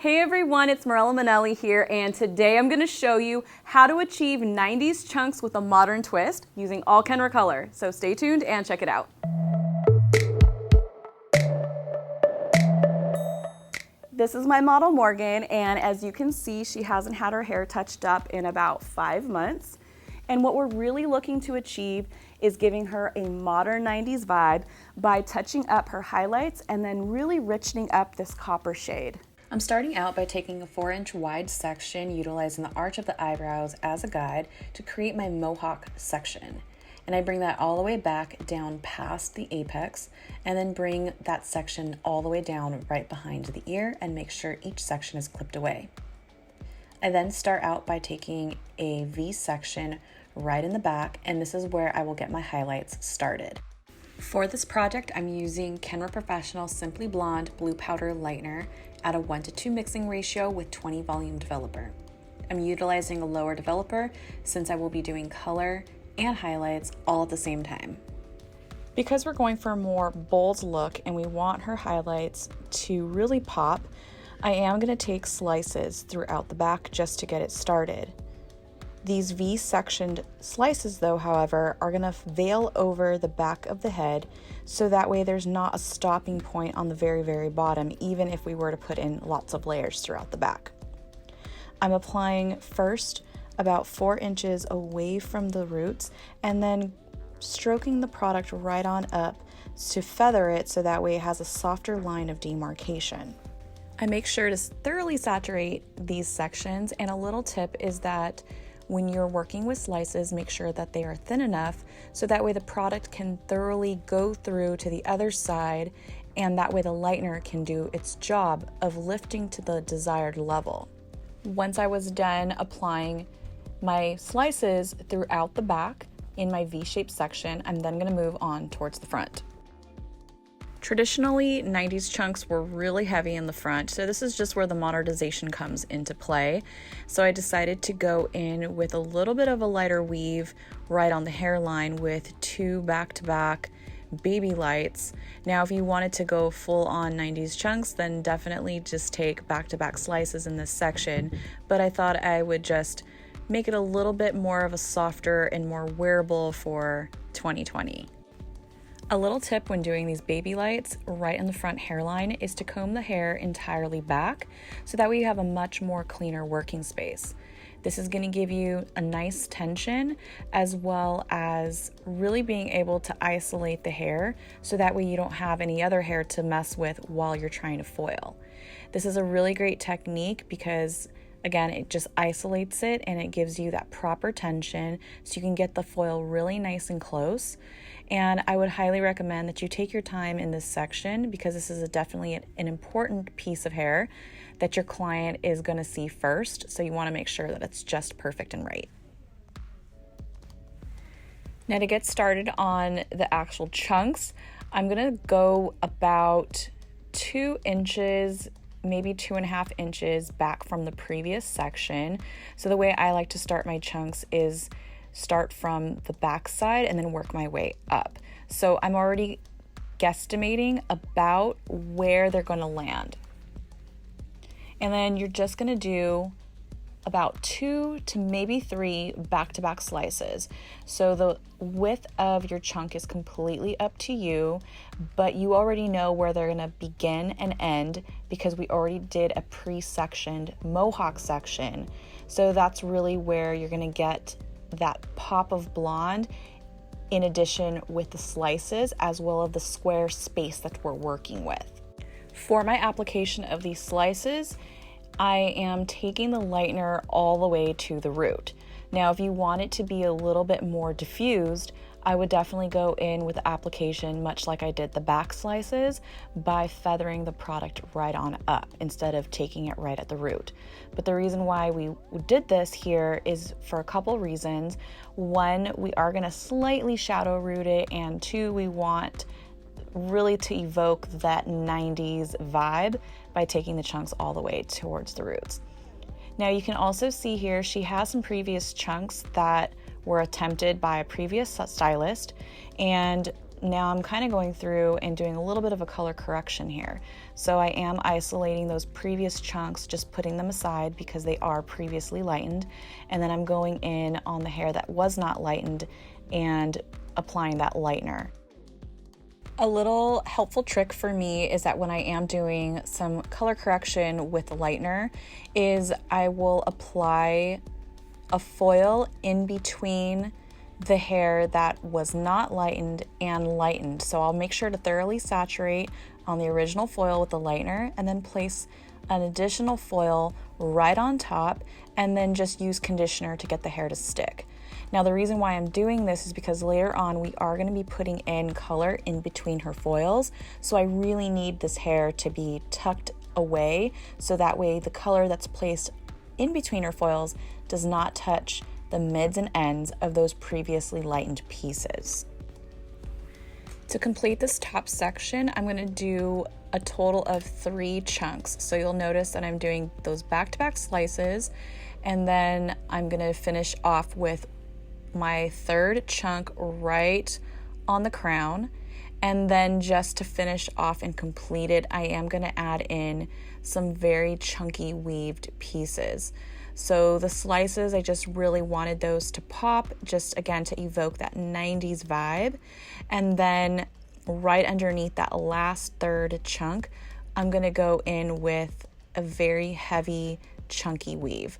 Hey everyone, it's Mirella Manelli here, and today I'm going to show you how to achieve 90s chunks with a modern twist using all Kenra Color. So stay tuned and check it out. This is my model Morgan, and as you can see, she hasn't had her hair touched up in about 5 months. And what we're really looking to achieve is giving her a modern 90s vibe by touching up her highlights and then really richening up this copper shade. I'm starting out by taking a 4-inch wide section, utilizing the arch of the eyebrows as a guide to create my Mohawk section. And I bring that all the way back down past the apex, and then bring that section all the way down right behind the ear and make sure each section is clipped away. I then start out by taking a V section right in the back, and this is where I will get my highlights started. For this project, I'm using Kenra Professional Simply Blonde Blue Powder Lightener at a 1:2 mixing ratio with 20 volume developer. I'm utilizing a lower developer since I will be doing color and highlights all at the same time. Because we're going for a more bold look and we want her highlights to really pop, I am going to take slices throughout the back just to get it started. These V-sectioned slices though, however, are going to veil over the back of the head, so that way there's not a stopping point on the very bottom, even if we were to put in lots of layers throughout the back. I'm applying first about 4 inches away from the roots and then stroking the product right on up to feather it so that way it has a softer line of demarcation. I make sure to thoroughly saturate these sections, and a little tip is that when you're working with slices, make sure that they are thin enough so that way the product can thoroughly go through to the other side, and that way the lightener can do its job of lifting to the desired level. Once I was done applying my slices throughout the back in my V-shaped section, I'm then going to move on towards the front. Traditionally, 90s chunks were really heavy in the front, so this is just where the modernization comes into play. So I decided to go in with a little bit of a lighter weave right on the hairline with 2 back-to-back baby lights. Now, if you wanted to go full on 90s chunks, then definitely just take back-to-back slices in this section, but I thought I would just make it a little bit more of a softer and more wearable for 2020. A little tip when doing these baby lights right in the front hairline is to comb the hair entirely back, so that way you have a much more cleaner working space. This is going to give you a nice tension, as well as really being able to isolate the hair, so that way you don't have any other hair to mess with while you're trying to foil. This is a really great technique because, again, it just isolates it and it gives you that proper tension so you can get the foil really nice and close. And I would highly recommend that you take your time in this section, because this is definitely an important piece of hair that your client is going to see first. So you want to make sure that it's just perfect and right. Now, to get started on the actual chunks, I'm going to go about 2 inches, maybe 2.5 inches back from the previous section. So the way I like to start my chunks is start from the back side and then work my way up. So I'm already guesstimating about where they're going to land. And then you're just going to do about 2 to maybe 3 back-to-back slices. So the width of your chunk is completely up to you, but you already know where they're going to begin and end because we already did a pre-sectioned Mohawk section. So that's really where you're going to get that pop of blonde, in addition with the slices as well as the square space that we're working with. For my application of these slices, I am taking the lightener all the way to the root. Now, if you want it to be a little bit more diffused, I would definitely go in with the application much like I did the back slices by feathering the product right on up instead of taking it right at the root. But the reason why we did this here is for a couple reasons. 1, we are going to slightly shadow root it, and 2, we want really to evoke that 90s vibe by taking the chunks all the way towards the roots. Now you can also see here she has some previous chunks that were attempted by a previous stylist, and now I'm kind of going through and doing a little bit of a color correction here. So I am isolating those previous chunks, just putting them aside because they are previously lightened. And then I'm going in on the hair that was not lightened and applying that lightener. A little helpful trick for me is that when I am doing some color correction with the lightener is I will apply a foil in between the hair that was not lightened and lightened. So I'll make sure to thoroughly saturate on the original foil with the lightener and then place an additional foil right on top and then just use conditioner to get the hair to stick. Now the reason why I'm doing this is because later on we are going to be putting in color in between her foils. So I really need this hair to be tucked away so that way the color that's placed in between her foils does not touch the mids and ends of those previously lightened pieces. To complete this top section, I'm going to do a total of 3 chunks. So you'll notice that I'm doing those back-to-back slices, and then I'm going to finish off with my 3rd chunk right on the crown. And then just to finish off and complete it, I am going to add in some very chunky weaved pieces. So the slices, I just really wanted those to pop, just again to evoke that 90s vibe. And then right underneath that last 3rd chunk, I'm going to go in with a very heavy chunky weave.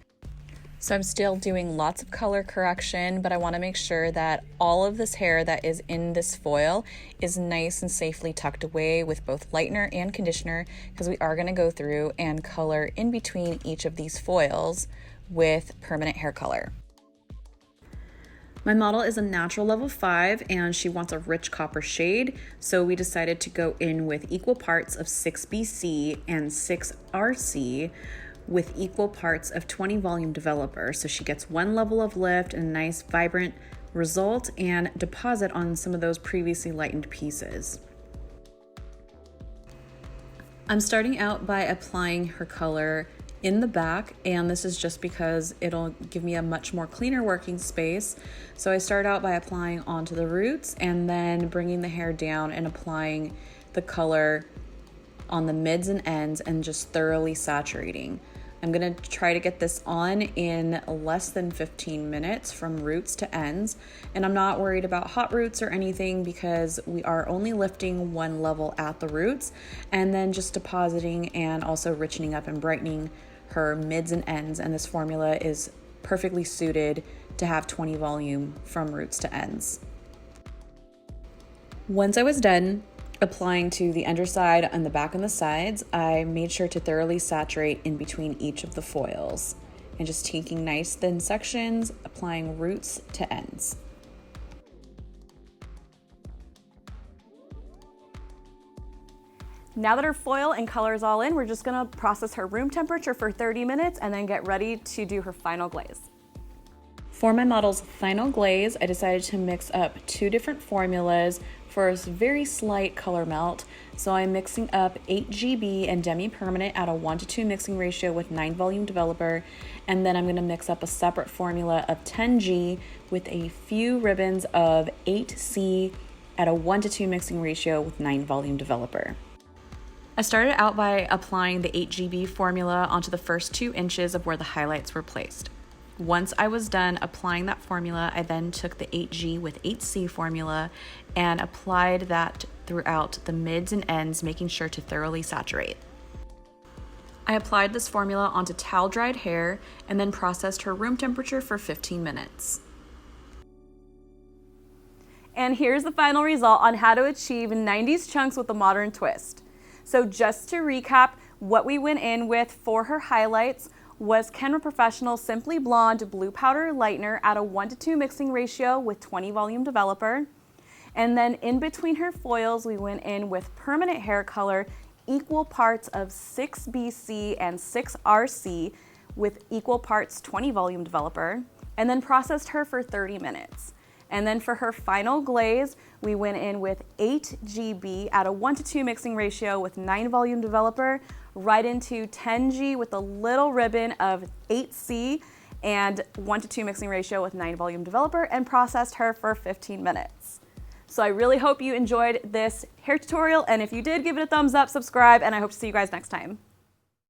So I'm still doing lots of color correction, but I want to make sure that all of this hair that is in this foil is nice and safely tucked away with both lightener and conditioner, because we are going to go through and color in between each of these foils with permanent hair color. My model is a natural level 5 and she wants a rich copper shade, so we decided to go in with equal parts of 6BC and 6RC with equal parts of 20 volume developer. So she gets 1 level of lift and a nice vibrant result and deposit on some of those previously lightened pieces. I'm starting out by applying her color in the back, and this is just because it'll give me a much more cleaner working space. So I start out by applying onto the roots and then bringing the hair down and applying the color on the mids and ends and just thoroughly saturating. I'm going to try to get this on in less than 15 minutes from roots to ends, and I'm not worried about hot roots or anything because we are only lifting 1 level at the roots and then just depositing and also richening up and brightening her mids and ends, and this formula is perfectly suited to have 20 volume from roots to ends. Once I was done applying to the underside and the back and the sides, I made sure to thoroughly saturate in between each of the foils and just taking nice thin sections, applying roots to ends. Now that her foil and color is all in, we're just gonna process her room temperature for 30 minutes and then get ready to do her final glaze. For my model's final glaze, I decided to mix up 2 different formulas for a very slight color melt. So I'm mixing up 8GB and Demi-Permanent at a 1:2 mixing ratio with 9 volume developer. And then I'm gonna mix up a separate formula of 10G with a few ribbons of 8C at a 1:2 mixing ratio with 9 volume developer. I started out by applying the 8GB formula onto the first 2 inches of where the highlights were placed. Once I was done applying that formula, I then took the 8G with 8C formula and applied that throughout the mids and ends, making sure to thoroughly saturate. I applied this formula onto towel dried hair and then processed her room temperature for 15 minutes. And here's the final result on how to achieve 90s chunks with a modern twist. So just to recap, what we went in with for her highlights was Kenra Professional Simply Blonde Blue Powder Lightener at a 1:2 mixing ratio with 20 volume developer. And then in between her foils, we went in with permanent hair color, equal parts of 6BC and 6RC with equal parts 20 volume developer, and then processed her for 30 minutes. And then for her final glaze, we went in with 8GB at a 1:2 mixing ratio with 9 volume developer, right into 10G with a little ribbon of 8C and 1:2 mixing ratio with 9 volume developer, and processed her for 15 minutes. So I really hope you enjoyed this hair tutorial, and if you did, give it a thumbs up, subscribe, and I hope to see you guys next time.